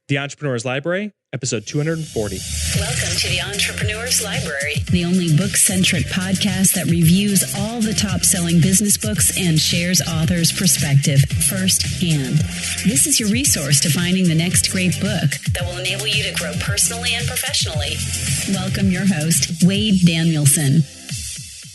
The Entrepreneur's Library, episode 240. Welcome to the Entrepreneur's Library, the only book-centric podcast that reviews all the top-selling business books and shares authors' perspective firsthand. This is your resource to finding the next great book that will enable you to grow personally and professionally. Welcome your host, Wade Danielson.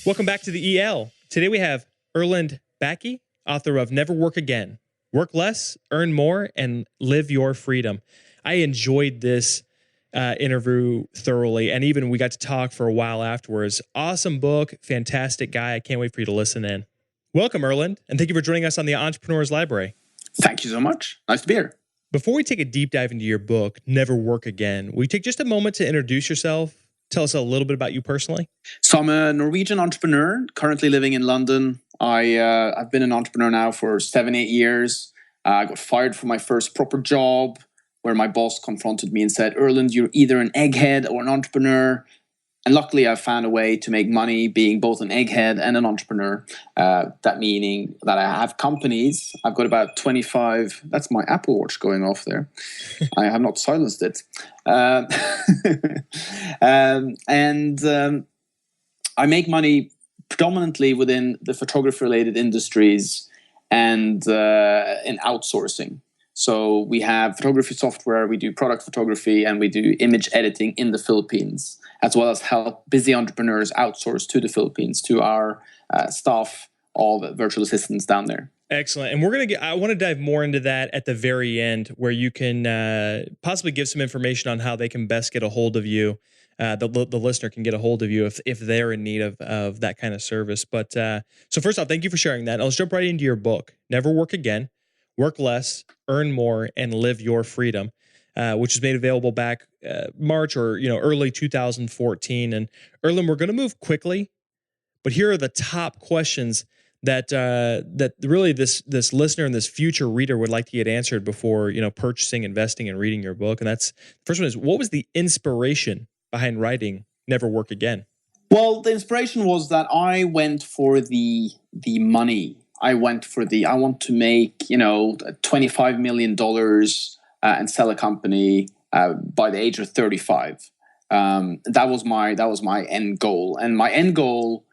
Welcome back to the EL. Today we have Erland Bakke, author of Never Work Again. Work less, earn more, and live your freedom. I enjoyed this interview thoroughly, and even we got to talk for a while afterwards. Awesome book, fantastic guy. I can't wait for you to listen in. Welcome, Erland, and thank you for joining us on the Entrepreneur's Library. Thank you so much. Nice to be here. Before we take a deep dive into your book, Never Work Again, will you take just a moment to introduce yourself? Tell us a little bit about you personally. So I'm a Norwegian entrepreneur, currently living in London. I've been an entrepreneur now for 7-8 years. I got fired from my first proper job where my boss confronted me and said, Erland, you're either an egghead or an entrepreneur. And luckily, I found a way to make money being both an egghead and an entrepreneur. That meaning that I have companies. I've got about 25. That's my Apple Watch going off there. I have not silenced it. I make money predominantly within the photography-related industries and in outsourcing. So we have photography software, we do product photography, and we do image editing in the Philippines, as well as help busy entrepreneurs outsource to the Philippines, to our staff of virtual assistants down there. Excellent. And I want to dive more into that at the very end, where you can possibly give some information on how they can best get a hold of you. The listener can get a hold of you if they're in need of that kind of service. But so first off, thank you for sharing that. Let's jump right into your book, Never Work Again, Work Less, Earn More, and Live Your Freedom, which was made available back March or early 2014. And Erland, we're going to move quickly, but here are the top questions that really this listener and this future reader would like to get answered before purchasing, investing, and reading your book. And that's the first one is, what was the inspiration behind writing Never Work Again? Well, the inspiration was that I went for the money. I want to make $25 million and sell a company by the age of 35. That was my end goal, and my end goal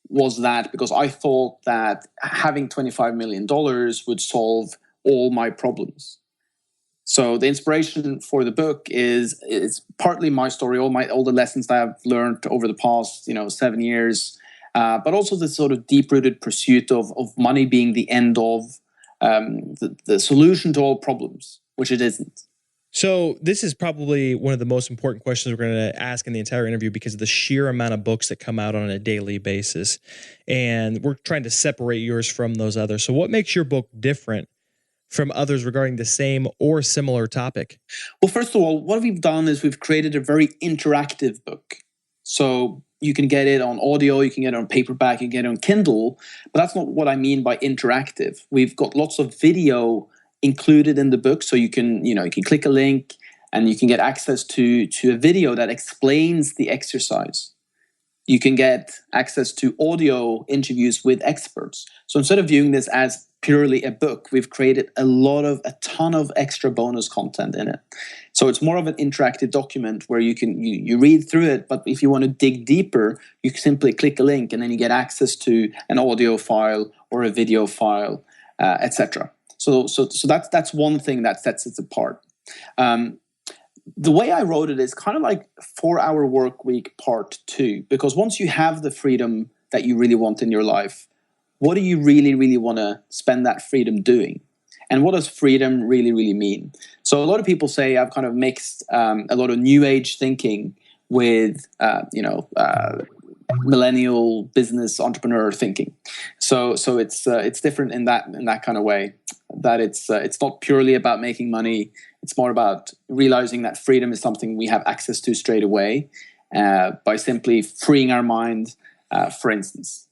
was that because I thought that having $25 million would solve all my problems. So the inspiration for the book is partly my story, all the lessons that I've learned over the past 7 years, but also the sort of deep-rooted pursuit of money being the end of the solution to all problems, which it isn't. So this is probably one of the most important questions we're going to ask in the entire interview because of the sheer amount of books that come out on a daily basis. And we're trying to separate yours from those others. So what makes your book different from others regarding the same or similar topic? Well, first of all, what we've done is we've created a very interactive book. So you can get it on audio, you can get it on paperback, you can get it on Kindle, but that's not what I mean by interactive. We've got lots of video included in the book, so you can click a link and you can get access to a video that explains the exercise. You can get access to audio interviews with experts. So instead of viewing this as purely a book, we've created a ton of extra bonus content in it. So it's more of an interactive document where you read through it, but if you want to dig deeper, you simply click a link and then you get access to an audio file or a video file, etc. So that's one thing that sets it apart. The way I wrote it is kind of like 4-Hour Work Week Part 2, because once you have the freedom that you really want in your life, what do you really, really want to spend that freedom doing? And what does freedom really, really mean? So a lot of people say I've kind of mixed a lot of new age thinking with, millennial business entrepreneur thinking. So it's different in that kind of way. That it's not purely about making money. It's more about realizing that freedom is something we have access to straight away by simply freeing our mind, for instance.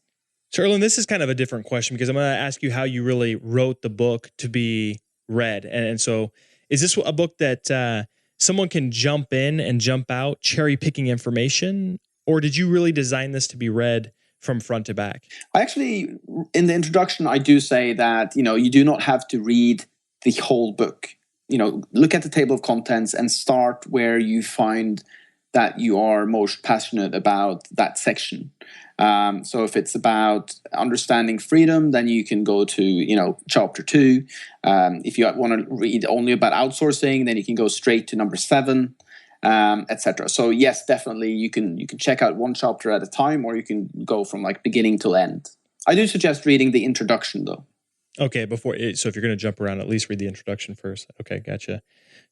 So, Erland, this is kind of a different question because I'm going to ask you how you really wrote the book to be read. And so is this a book that someone can jump in and jump out, cherry picking information? Or did you really design this to be read from front to back? I actually, in the introduction, I do say that, you do not have to read the whole book. look at the table of contents and start where you find that you are most passionate about that section. So if it's about understanding freedom, then you can go to, chapter 2. If you want to read only about outsourcing, then you can go straight to number 7, etc. So yes, definitely you can check out one chapter at a time, or you can go from like beginning to end. I do suggest reading the introduction though. Okay, so if you're going to jump around, at least read the introduction first. Okay, gotcha.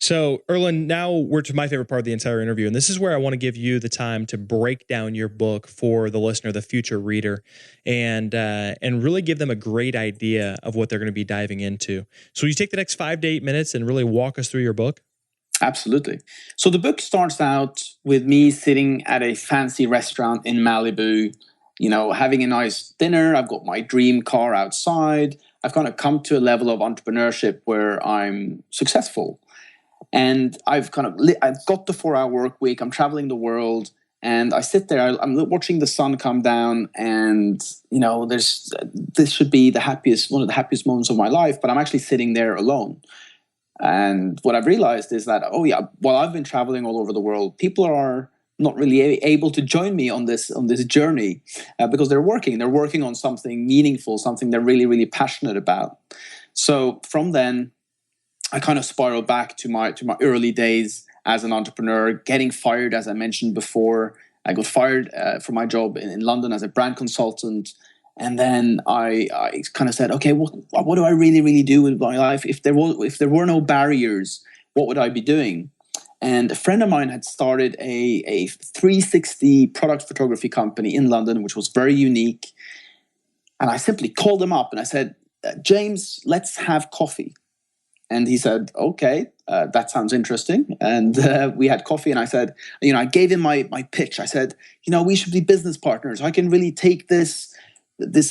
So, Erland, now we're to my favorite part of the entire interview, and this is where I want to give you the time to break down your book for the listener, the future reader, and really give them a great idea of what they're going to be diving into. So, will you take the next 5 to 8 minutes and really walk us through your book? Absolutely. So the book starts out with me sitting at a fancy restaurant in Malibu, having a nice dinner. I've got my dream car outside. I've kind of come to a level of entrepreneurship where I'm successful. And I've got the 4-hour work week. I'm traveling the world, and I sit there. I'm watching the sun come down, and this should be one of the happiest moments of my life. But I'm actually sitting there alone. And what I've realized is that, while I've been traveling all over the world, people are not really able to join me on this journey because they're working. They're working on something meaningful, something they're really, really passionate about. So from then, I kind of spiral back to my early days as an entrepreneur, getting fired, as I mentioned before. I got fired from my job in London as a brand consultant. And then I kind of said, okay, what do I really, really do with my life? If there were no barriers, what would I be doing? And a friend of mine had started a 360 product photography company in London, which was very unique. And I simply called him up and I said, James, let's have coffee. And he said, okay, that sounds interesting. And we had coffee, and I said, I gave him my pitch. I said, we should be business partners. I can really take this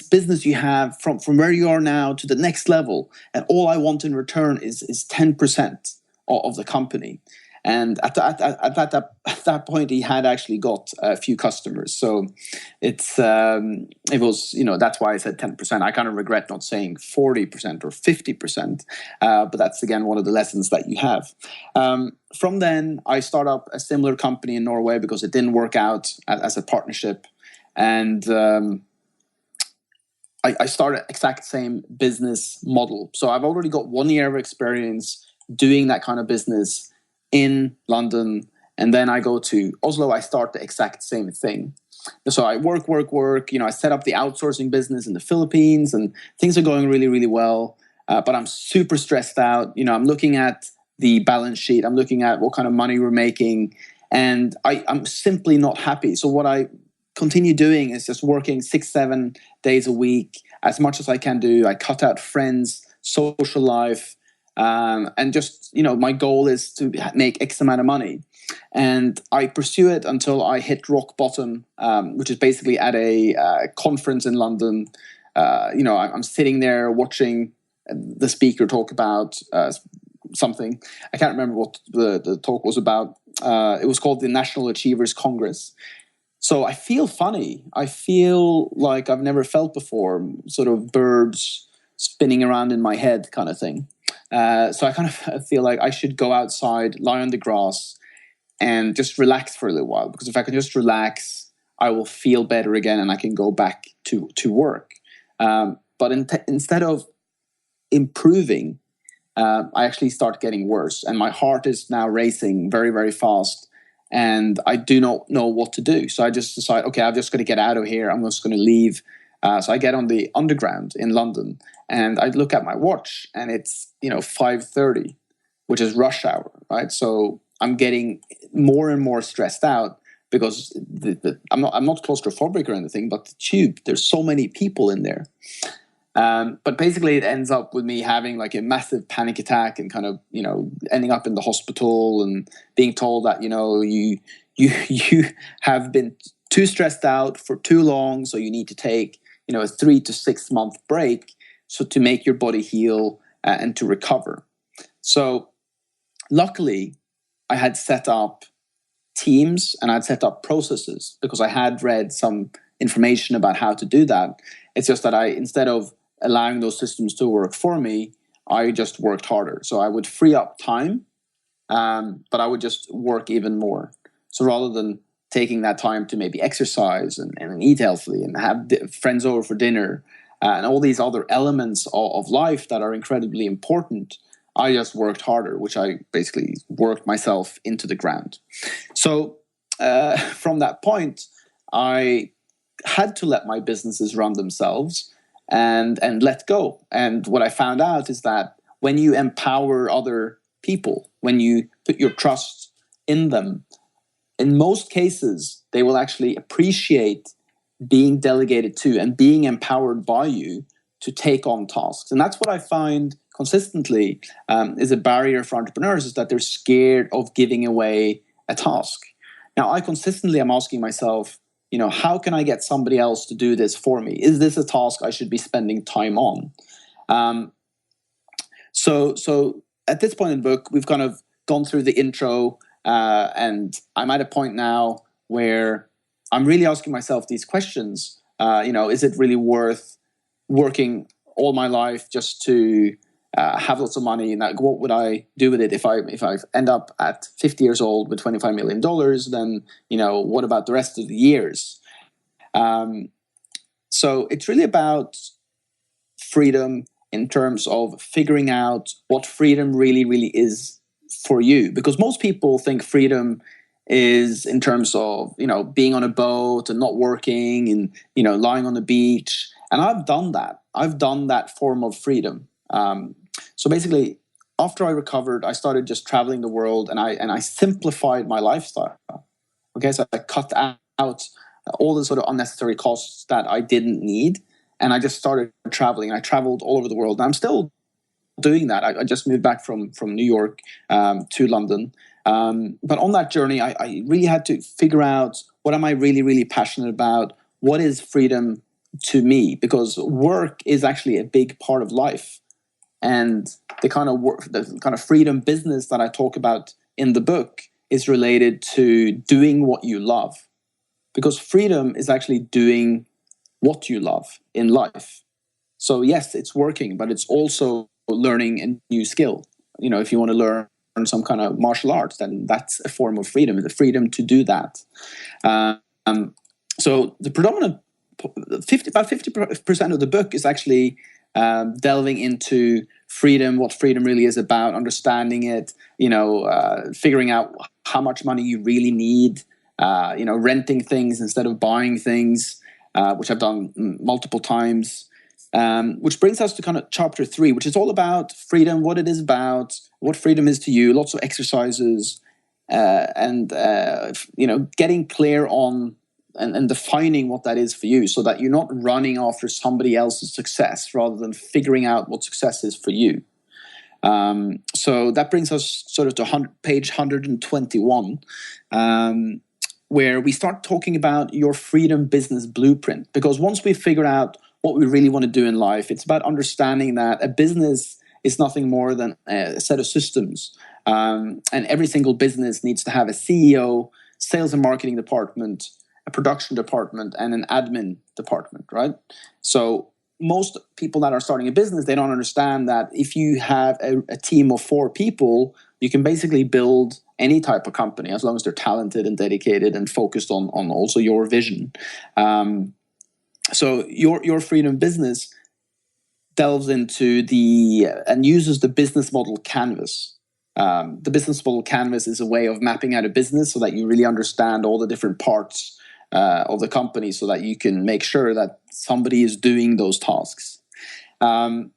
business you have from where you are now to the next level. And all I want in return is 10% of the company. And at that point, he had actually got a few customers. So it was, that's why I said 10%. I kind of regret not saying 40% or 50%. But that's, again, one of the lessons that you have. From then, I start up a similar company in Norway because it didn't work out as a partnership. And I started exact same business model. So I've already got 1 year of experience doing that kind of business in London, and then I go to Oslo. I start the exact same thing. So I work. I set up the outsourcing business in the Philippines, and things are going really, really well. But I'm super stressed out. I'm looking at the balance sheet. I'm looking at what kind of money we're making, and I'm simply not happy. So what I continue doing is just working 6-7 days a week, as much as I can do. I cut out friends, social life. And just, my goal is to make X amount of money. And I pursue it until I hit rock bottom, which is basically at a conference in London. I'm sitting there watching the speaker talk about something. I can't remember what the talk was about. It was called the National Achievers Congress. So I feel funny. I feel like I've never felt before, sort of birds spinning around in my head kind of thing. So I kind of feel like I should go outside, lie on the grass, and just relax for a little while. Because if I can just relax, I will feel better again, and I can go back to work. But instead of improving, I actually start getting worse, and my heart is now racing very, very fast, and I do not know what to do. So I just decide, okay, I'm just going to get out of here. I'm just going to leave. So I get on the Underground in London, and I look at my watch, and it's 5:30, which is rush hour, right? So I'm getting more and more stressed out because I'm not claustrophobic or anything, but the tube, there's so many people in there. But basically, it ends up with me having like a massive panic attack and kind of ending up in the hospital and being told that you have been too stressed out for too long, so you need to take a 3 to 6 month break so to make your body heal and to recover. So luckily, I had set up teams and I'd set up processes because I had read some information about how to do that. It's just that instead of allowing those systems to work for me, I just worked harder. So I would free up time, but I would just work even more. So rather than taking that time to maybe exercise and eat healthily and have friends over for dinner and all these other elements of life that are incredibly important, I just worked harder, which I basically worked myself into the ground. So from that point, I had to let my businesses run themselves and let go. And what I found out is that when you empower other people, when you put your trust in them, in most cases, they will actually appreciate being delegated to and being empowered by you to take on tasks. And that's what I find consistently is a barrier for entrepreneurs, is that they're scared of giving away a task. Now, I consistently am asking myself, how can I get somebody else to do this for me? Is this a task I should be spending time on? So at this point in the book, we've kind of gone through the intro, and I'm at a point now where I'm really asking myself these questions. Is it really worth working all my life just to have lots of money? And what would I do with it if I end up at 50 years old with $25 million? Then what about the rest of the years? So it's really about freedom in terms of figuring out what freedom really, really is for you. Because most people think freedom is in terms of, being on a boat and not working and, lying on the beach. And I've done that. I've done that form of freedom. So basically, after I recovered, I started just traveling the world, and I simplified my lifestyle. Okay, so I cut out all the sort of unnecessary costs that I didn't need, and I just started traveling. I traveled all over the world, and I'm still doing that. I just moved back from New York to London. But on that journey, I really had to figure out, what am I really, really passionate about? What is freedom to me? Because work is actually a big part of life. And the kind of freedom business that I talk about in the book is related to doing what you love. Because freedom is actually doing what you love in life. So yes, it's working, but it's also learning a new skill. If you want to learn some kind of martial arts, then that's a form of freedom, the freedom to do that. So the predominant, about 50% of the book is actually delving into freedom, what freedom really is about, understanding it, figuring out how much money you really need, renting things instead of buying things, which I've done multiple times. Which brings us to kind of chapter 3, which is all about freedom, what it is about, what freedom is to you, lots of exercises, and getting clear on and defining what that is for you, so that you're not running after somebody else's success rather than figuring out what success is for you. So that brings us sort of to page 121, where we start talking about your freedom business blueprint. Because once we figure out what we really want to do in life, it's about understanding that a business is nothing more than a set of systems. And every single business needs to have a CEO, sales and marketing department, a production department, and an admin department, right? So most people that are starting a business, they don't understand that if you have a team of 4 people, you can basically build any type of company as long as they're talented and dedicated and focused on also your vision. So your freedom business delves into and uses the business model canvas. The business model canvas is a way of mapping out a business so that you really understand all the different parts of the company, so that you can make sure that somebody is doing those tasks. Chapter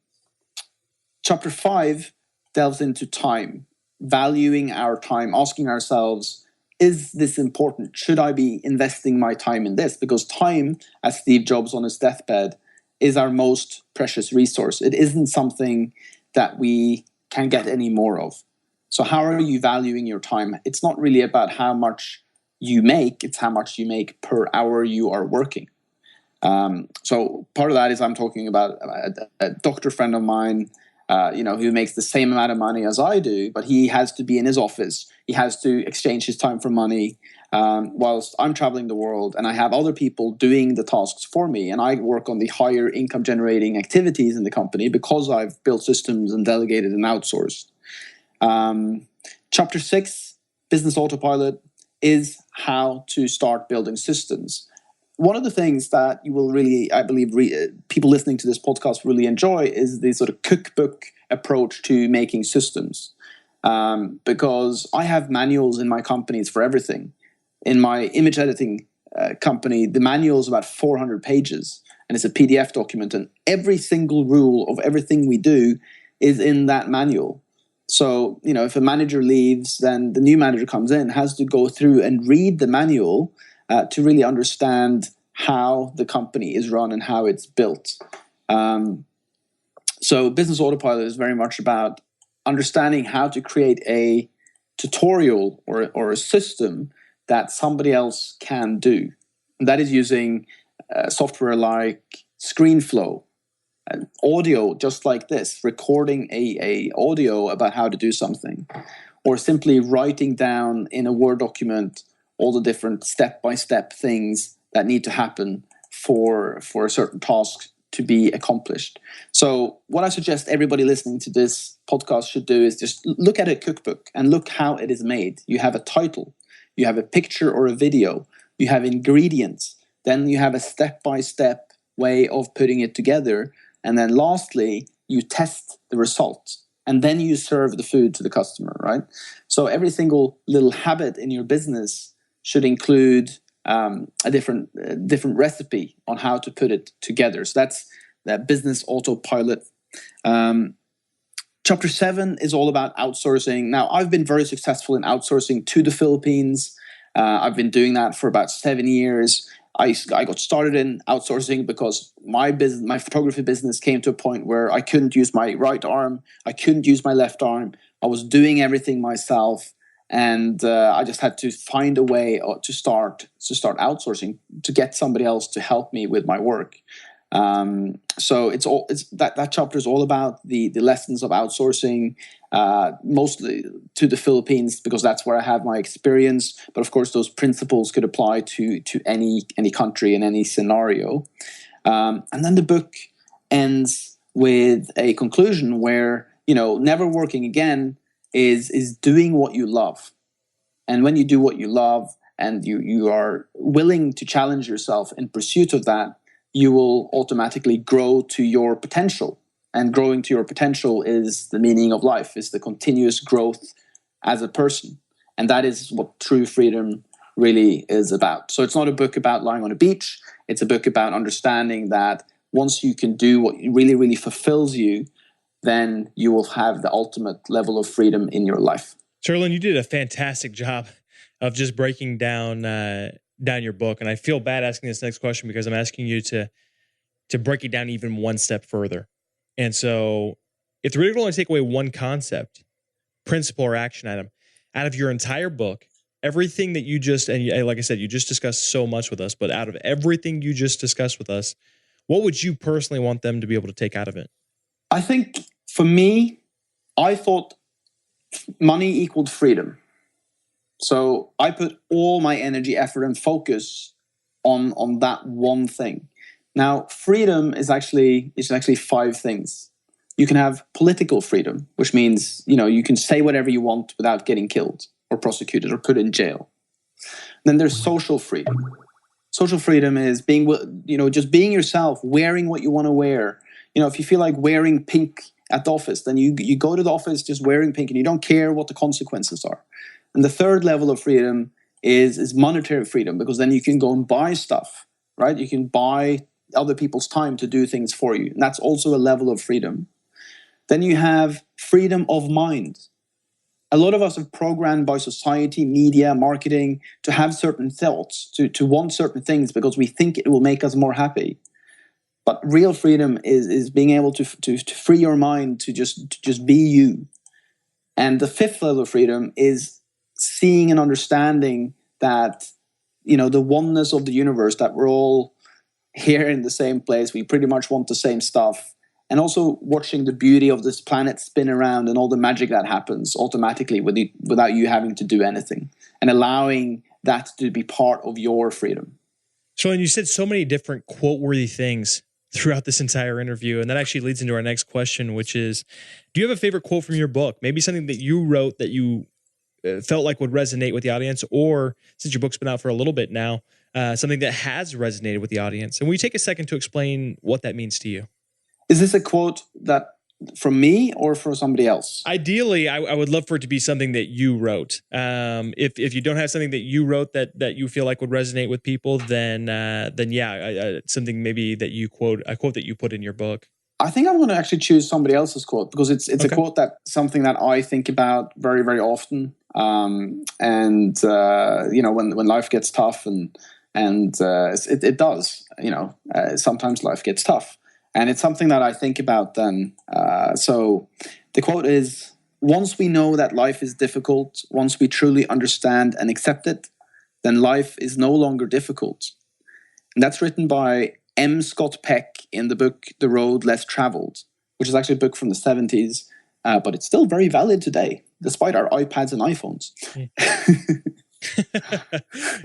5 delves into time, valuing our time, asking ourselves, is this important? Should I be investing my time in this? Because time, as Steve Jobs on his deathbed, is our most precious resource. It isn't something that we can get any more of. So how are you valuing your time? It's not really about how much you make, it's how much you make per hour you are working. So part of that is I'm talking about a doctor friend of mine, who makes the same amount of money as I do, but he has to be in his office. He has to exchange his time for money. whilst I'm traveling the world and I have other people doing the tasks for me, and I work on the higher income generating activities in the company because I've built systems and delegated and outsourced. Chapter 6, Business Autopilot, is how to start building systems. One of the things that you will really, I believe, people listening to this podcast really enjoy is the sort of cookbook approach to making systems. Because I have manuals in my companies for everything. In my image editing company, the manual is about 400 pages, and it's a PDF document, and every single rule of everything we do is in that manual. So, if a manager leaves, then the new manager comes in, has to go through and read the manual to really understand how the company is run and how it's built. So Business Autopilot is very much about understanding how to create a tutorial or a system that somebody else can do. And that is using software like ScreenFlow, and audio just like this, recording a audio about how to do something, or simply writing down in a Word document all the different step-by-step things that need to happen for a certain task to be accomplished. So what I suggest everybody listening to this podcast should do is just look at a cookbook and look how it is made. You have a title, you have a picture or a video, you have ingredients, then you have a step-by-step way of putting it together, and then lastly, you test the results, and then you serve the food to the customer, right? So every single little habit in your business should include a different recipe on how to put it together. So that's that Business Autopilot. Chapter 7 is all about outsourcing. Now, I've been very successful in outsourcing to the Philippines. I've been doing that for about 7 years. I got started in outsourcing because my photography business came to a point where I couldn't use my right arm. I couldn't use my left arm. I was doing everything myself. And I just had to find a way to start outsourcing, to get somebody else to help me with my work. So that chapter is all about the lessons of outsourcing, mostly to the Philippines, because that's where I have my experience. But of course, those principles could apply to any country in any scenario. And then the book ends with a conclusion where, never working again is doing what you love. And when you do what you love and you are willing to challenge yourself in pursuit of that, you will automatically grow to your potential. And growing to your potential is the meaning of life, is the continuous growth as a person. And that is what true freedom really is about. So it's not a book about lying on a beach. It's a book about understanding that once you can do what really, really fulfills you, then you will have the ultimate level of freedom in your life. Erlend, you did a fantastic job of just breaking down your book. And I feel bad asking this next question because I'm asking you to break it down even one step further. And so if the reader will only take away one concept, principle, or action item out of your entire book, everything that you just, and like I said, you just discussed so much with us, but out of everything you just discussed with us, what would you personally want them to be able to take out of it? I think for me, I thought money equaled freedom. So I put all my energy, effort, and focus on that one thing. Now, freedom is actually 5 things. You can have political freedom, which means, you can say whatever you want without getting killed or prosecuted or put in jail. Then there's social freedom. Social freedom is just being yourself, wearing what you want to wear. If you feel like wearing pink at the office, then you go to the office just wearing pink and you don't care what the consequences are. And the third level of freedom is monetary freedom, because then you can go and buy stuff, right? You can buy other people's time to do things for you. And that's also a level of freedom. Then you have freedom of mind. A lot of us are programmed by society, media, marketing to have certain thoughts, to want certain things because we think it will make us more happy. But real freedom is being able to free your mind to just be you. And the 5th level of freedom is seeing and understanding that, the oneness of the universe, that we're all here in the same place. We pretty much want the same stuff. And also watching the beauty of this planet spin around and all the magic that happens automatically without you having to do anything. And allowing that to be part of your freedom. So, and you said so many different quote-worthy things throughout this entire interview, and that actually leads into our next question, which is, do you have a favorite quote from your book? Maybe something that you wrote that you felt like would resonate with the audience, or since your book's been out for a little bit now, something that has resonated with the audience. And will you take a second to explain what that means to you? Is this a quote that from me or for somebody else? Ideally, I would love for it to be something that you wrote. If you don't have something that you wrote that you feel like would resonate with people, then yeah, something maybe that you quote, a quote that you put in your book. I think I'm going to actually choose somebody else's quote, because it's okay. A quote that something that I think about very, very often. When life gets tough, and it does, sometimes life gets tough. And it's something that I think about then. So the quote is, once we know that life is difficult, once we truly understand and accept it, then life is no longer difficult. And that's written by M. Scott Peck in the book The Road Less Traveled, which is actually a book from the 70s, but it's still very valid today, despite our iPads and iPhones.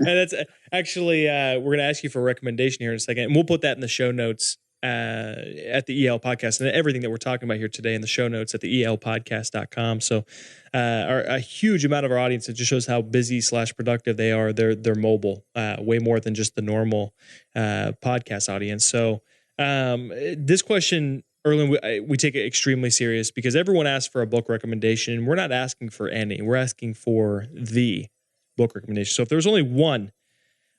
And that's actually, we're going to ask you for a recommendation here in a second, and we'll put that in the show notes at the EL podcast, and everything that we're talking about here today in the show notes at the elpodcast.com. So a huge amount of our audience, it just shows how busy / productive they are. They're mobile, way more than just the normal podcast audience. So this question, Erland, we take it extremely serious, because everyone asks for a book recommendation. We're not asking for any. We're asking for the book recommendation. So if there was only one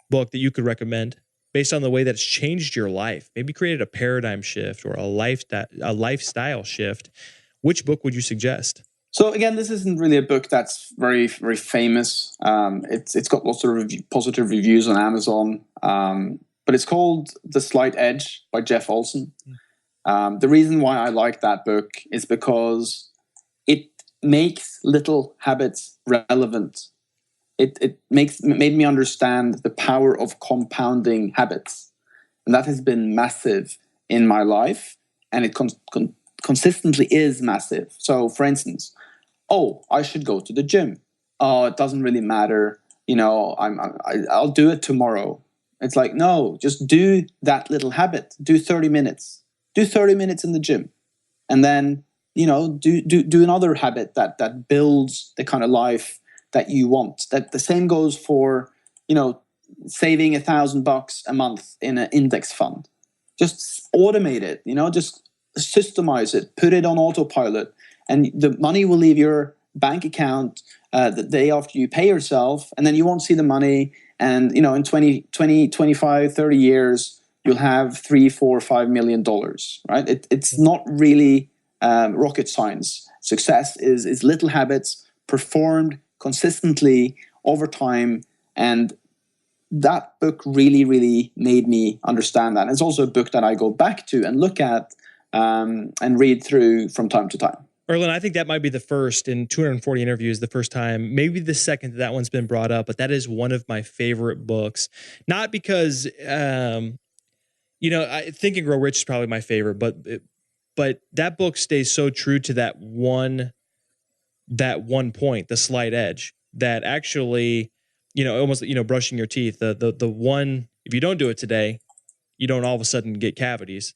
book that you could recommend based on the way that it's changed your life, maybe created a paradigm shift or a lifestyle shift, which book would you suggest? So again, this isn't really a book that's very, very famous. It's got lots of positive reviews on Amazon, but it's called The Slight Edge by Jeff Olson. The reason why I like that book is because it makes little habits relevant. It made me understand the power of compounding habits. And that has been massive in my life. And it consistently is massive. So, for instance, I should go to the gym. It doesn't really matter. I'll do it tomorrow. It's like, no, just do that little habit. Do 30 minutes. Do 30 minutes in the gym. And then, do another habit that builds the kind of life that you want. That the same goes for, saving $1,000 a month in an index fund. Just automate it, just systemize it, put it on autopilot, and the money will leave your bank account the day after you pay yourself, and then you won't see the money. And, in 20, 25, 30 years, you'll have $3, $4, $5 million, right? It's not really rocket science. Success is little habits performed consistently over time, and that book really, really made me understand that. And it's also a book that I go back to and look at and read through from time to time. Erland, I think that might be the first in 240 interviews, the first time, maybe the second that one's been brought up, but that is one of my favorite books. Not because, I Think and Grow Rich is probably my favorite, but that book stays so true to that one point, the slight edge, that actually, almost, brushing your teeth, the one, if you don't do it today, you don't all of a sudden get cavities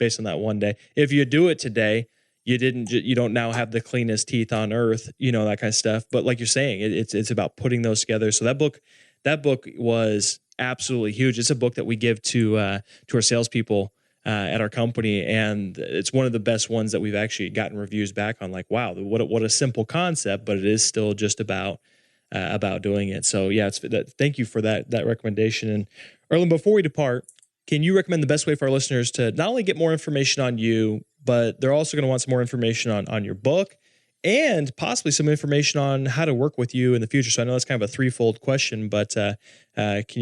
based on that one day. If you do it today, you don't now have the cleanest teeth on earth, that kind of stuff. But like you're saying, it's about putting those together. So that book was absolutely huge. It's a book that we give to our salespeople at our company, and it's one of the best ones that we've actually gotten reviews back on. Like, wow, what a simple concept, but it is still just about doing it. So yeah, thank you for that recommendation. And Erland, before we depart, can you recommend the best way for our listeners to not only get more information on you, but they're also going to want some more information on your book and possibly some information on how to work with you in the future? So I know that's kind of a threefold question, but can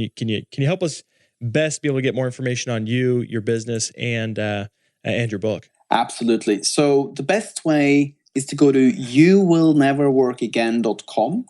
you help us best be able to get more information on you, your business, and your book? Absolutely. So the best way is to go to youwillneverworkagain.com.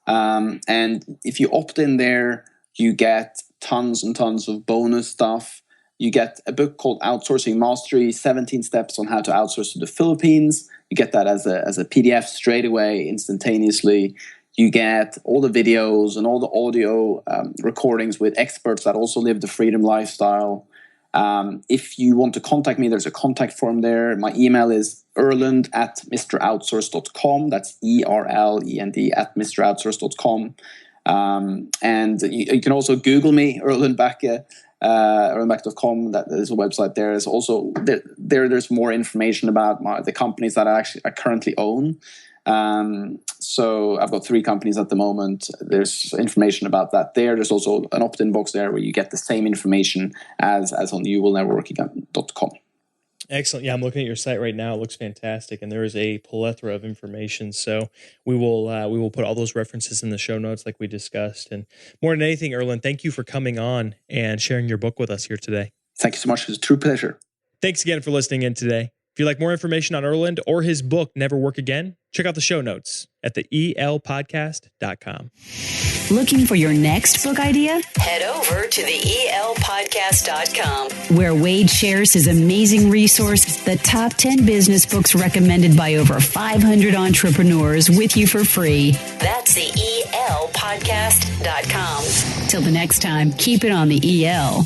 And if you opt in there, you get tons and tons of bonus stuff. You get a book called Outsourcing Mastery, 17 Steps on How to Outsource to the Philippines. You get that as a PDF straight away, instantaneously. You get all the videos and all the audio recordings with experts that also live the freedom lifestyle. If you want to contact me, there's a contact form there. My email is erlend@mroutsource.com. That's ERLEND at mroutsource.com. And you can also Google me, Erland Bakke, erlendbakke.com. There's a website there. There's also there's more information about the companies that I currently own. So I've got 3 companies at the moment. There's information about that there. There's also an opt-in box there where you get the same information as on youwillneverworkagain.com. Excellent. Yeah, I'm looking at your site right now. It looks fantastic, and there is a plethora of information. So we will put all those references in the show notes, like we discussed. And more than anything, Erland, thank you for coming on and sharing your book with us here today. Thank you so much. It was a true pleasure. Thanks again for listening in today. If you'd like more information on Erland or his book, Never Work Again, check out the show notes at the elpodcast.com. Looking for your next book idea? Head over to the elpodcast.com, where Wade shares his amazing resource, the top 10 business books recommended by over 500 entrepreneurs, with you for free. That's the elpodcast.com. Till the next time, keep it on the EL.